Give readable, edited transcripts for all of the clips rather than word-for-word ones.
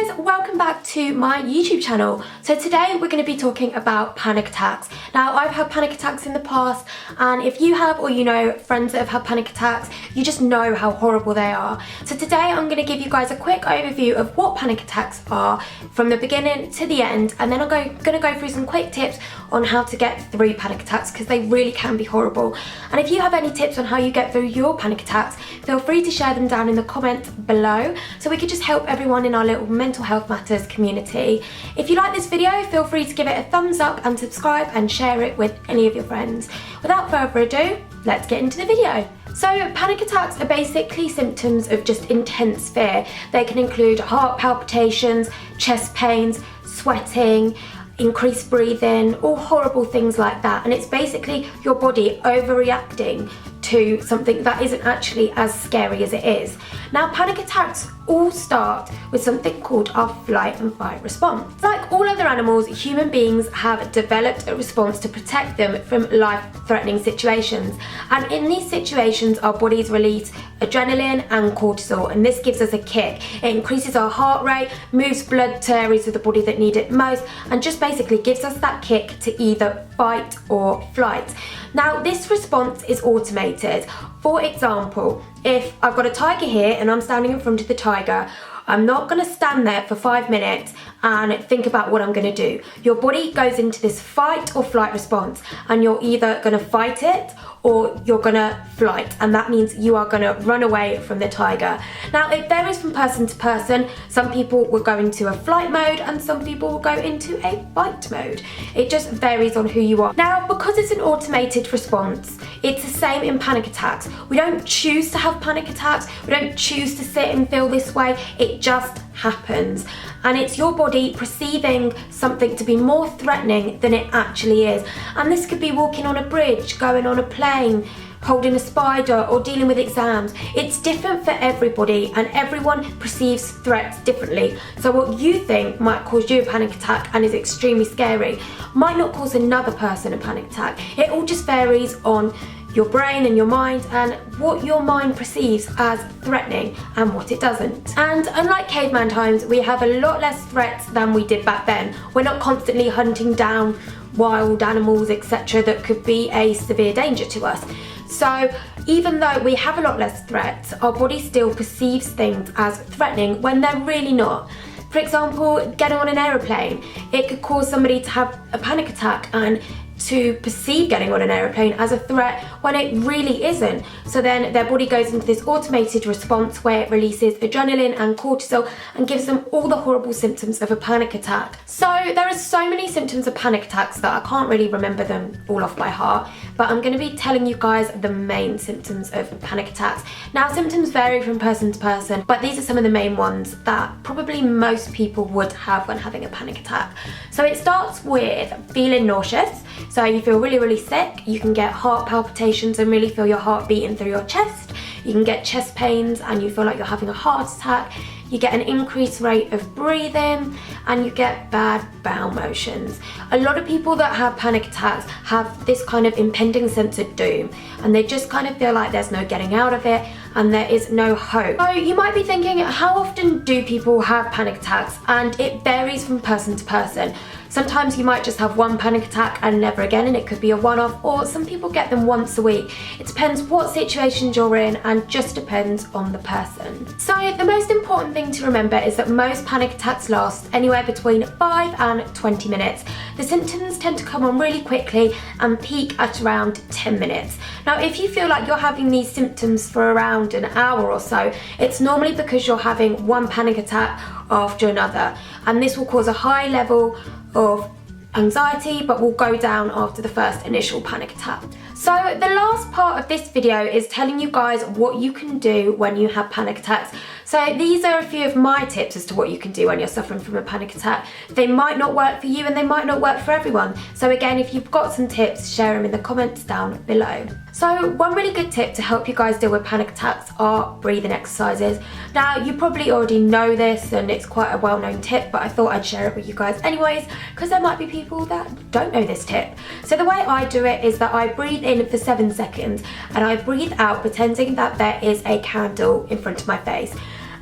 guys, welcome back to my YouTube channel. So today we're going to be talking about panic attacks. Now, I've had panic attacks in the past, and if you have, or you know friends that have had panic attacks, you just know how horrible they are. So today I'm going to give you guys a quick overview of what panic attacks are from the beginning to the end, and then I'm going to go through some quick tips on how to get through panic attacks, because they really can be horrible. And if you have any tips on how you get through your panic attacks, feel free to share them down in the comments below so we could just help everyone in our little Mental Health Matters community. If you like this video, feel free to give it a thumbs up and subscribe and share it with any of your friends. Without further ado, let's get into the video. So panic attacks are basically symptoms of just intense fear. They can include heart palpitations, chest pains, sweating, increased breathing, all horrible things like that. And it's basically your body overreacting to something that isn't actually as scary as it is. Now, panic attacks all start with something called our flight and fight response. Like all other animals, human beings have developed a response to protect them from life-threatening situations. And in these situations, our bodies release adrenaline and cortisol, and this gives us a kick. It increases our heart rate, moves blood to areas of the body that need it most, and just basically gives us that kick to either fight or flight. Now, this response is automated. For example, if I've got a tiger here and I'm standing in front of the tiger, I'm not going to stand there for 5 minutes and think about what I'm going to do. Your body goes into this fight or flight response, and you're either going to fight it or you're going to flight, and that means you are going to run away from the tiger. Now, it varies from person to person. Some people will go into a flight mode and some people will go into a fight mode. It just varies on who you are. Now, because it's an automated response, it's the same in panic attacks. We don't choose to have panic attacks. We don't choose to sit and feel this way. It just happens. And it's your body perceiving something to be more threatening than it actually is. And this could be walking on a bridge, going on a plane, holding a spider, or dealing with exams. It's different for everybody, and everyone perceives threats differently. So what you think might cause you a panic attack and is extremely scary might not cause another person a panic attack. It all just varies on your brain and your mind, and what your mind perceives as threatening and what it doesn't. And unlike caveman times, we have a lot less threats than we did back then. We're not constantly hunting down wild animals, etc., that could be a severe danger to us. So even though we have a lot less threats, our body still perceives things as threatening when they're really not. For example, getting on an aeroplane, it could cause somebody to have a panic attack and to perceive getting on an aeroplane as a threat when it really isn't. So then their body goes into this automated response where it releases adrenaline and cortisol and gives them all the horrible symptoms of a panic attack. So there are so many symptoms of panic attacks that I can't really remember them all off by heart, but I'm going to be telling you guys the main symptoms of panic attacks. Now, symptoms vary from person to person, but these are some of the main ones that probably most people would have when having a panic attack. So it starts with feeling nauseous. So you feel really, really sick. You can get heart palpitations and really feel your heart beating through your chest. You can get chest pains and you feel like you're having a heart attack. You get an increased rate of breathing, and you get bad bowel motions. A lot of people that have panic attacks have this kind of impending sense of doom, and they just kind of feel like there's no getting out of it and there is no hope. So you might be thinking, how often do people have panic attacks? And it varies from person to person. Sometimes you might just have one panic attack and never again, and it could be a one-off, or some people get them once a week. It depends what situations you're in and just depends on the person. So the most important thing to remember is that most panic attacks last anywhere between 5 and 20 minutes. The symptoms tend to come on really quickly and peak at around 10 minutes. Now, if you feel like you're having these symptoms for around an hour or so, it's normally because you're having one panic attack after another, and this will cause a high level of anxiety, but will go down after the first initial panic attack. So the last part of this video is telling you guys what you can do when you have panic attacks. So these are a few of my tips as to what you can do when you're suffering from a panic attack. They might not work for you and they might not work for everyone. So again, if you've got some tips, share them in the comments down below. So one really good tip to help you guys deal with panic attacks are breathing exercises. Now, you probably already know this and it's quite a well-known tip, but I thought I'd share it with you guys anyways, because there might be people that don't know this tip. So the way I do it is that I breathe in for 7 seconds and I breathe out pretending that there is a candle in front of my face.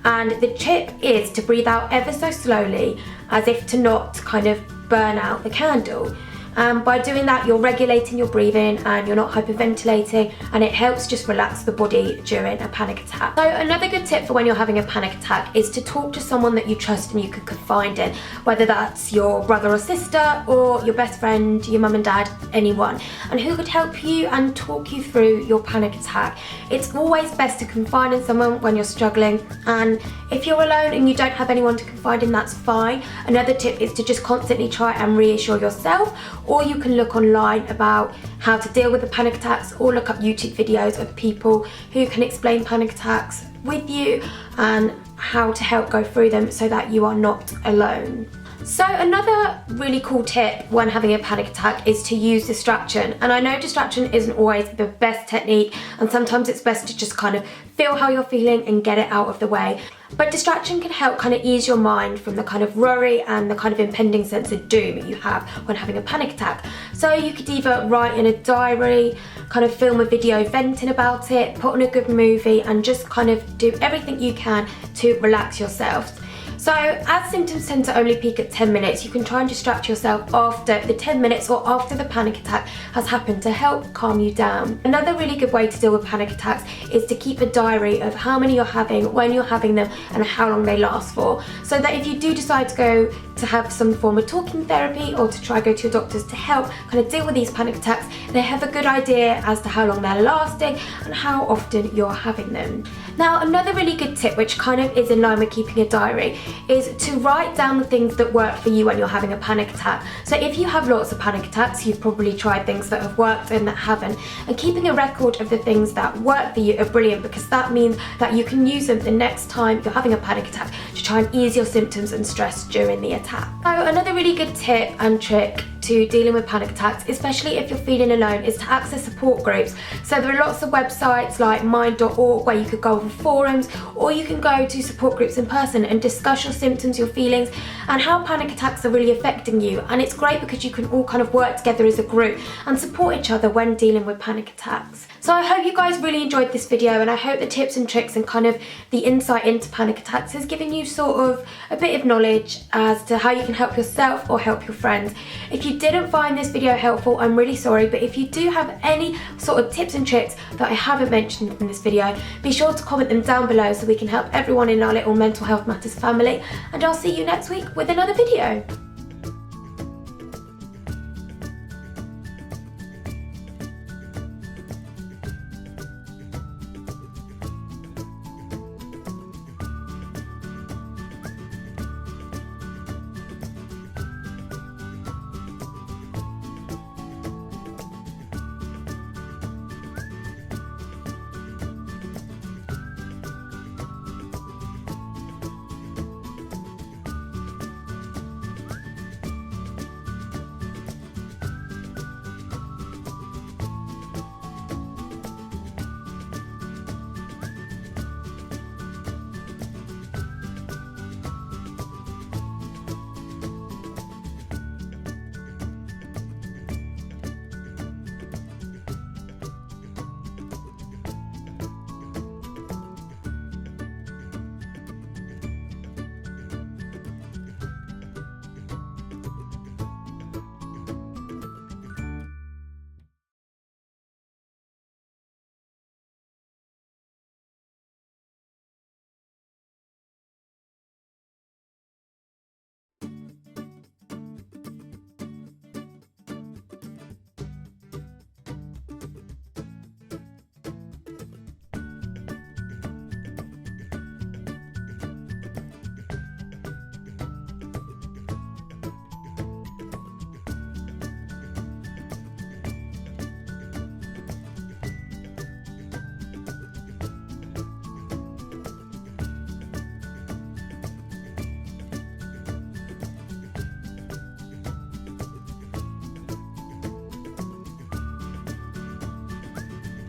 And the tip is to breathe out ever so slowly, as if to not kind of burn out the candle. By doing that, you're regulating your breathing and you're not hyperventilating, and it helps just relax the body during a panic attack. So another good tip for when you're having a panic attack is to talk to someone that you trust and you can confide in, whether that's your brother or sister or your best friend, your mum and dad, anyone, and who could help you and talk you through your panic attack. It's always best to confide in someone when you're struggling, and if you're alone and you don't have anyone to confide in, that's fine. Another tip is to just constantly try and reassure yourself, or you can look online about how to deal with the panic attacks, or look up YouTube videos of people who can explain panic attacks with you and how to help go through them so that you are not alone. So another really cool tip when having a panic attack is to use distraction. And I know distraction isn't always the best technique, and sometimes it's best to just kind of feel how you're feeling and get it out of the way. But distraction can help kind of ease your mind from the kind of worry and the kind of impending sense of doom that you have when having a panic attack. So you could either write in a diary, kind of film a video venting about it, put on a good movie, and just kind of do everything you can to relax yourself. So as symptoms tend to only peak at 10 minutes, you can try and distract yourself after the 10 minutes or after the panic attack has happened to help calm you down. Another really good way to deal with panic attacks is to keep a diary of how many you're having, when you're having them, and how long they last for. So that if you do decide to go to have some form of talking therapy or to try go to your doctors to help kind of deal with these panic attacks, they have a good idea as to how long they're lasting and how often you're having them. Now, another really good tip, which kind of is in line with keeping a diary, is to write down the things that work for you when you're having a panic attack. So if you have lots of panic attacks, you've probably tried things that have worked and that haven't. And keeping a record of the things that work for you are brilliant, because that means that you can use them the next time you're having a panic attack to try and ease your symptoms and stress during the attack. So another really good tip and trick to dealing with panic attacks, especially if you're feeling alone, is to access support groups. So there are lots of websites like mind.org where you could go on forums, or you can go to support groups in person and discuss your symptoms, your feelings, and how panic attacks are really affecting you. And it's great because you can all kind of work together as a group and support each other when dealing with panic attacks. So I hope you guys really enjoyed this video, and I hope the tips and tricks and kind of the insight into panic attacks has given you sort of a bit of knowledge as to how you can help yourself or help your friends. If you didn't find this video helpful, I'm really sorry, but if you do have any sort of tips and tricks that I haven't mentioned in this video, be sure to comment them down below so we can help everyone in our little Mental Health Matters family, and I'll see you next week with another video.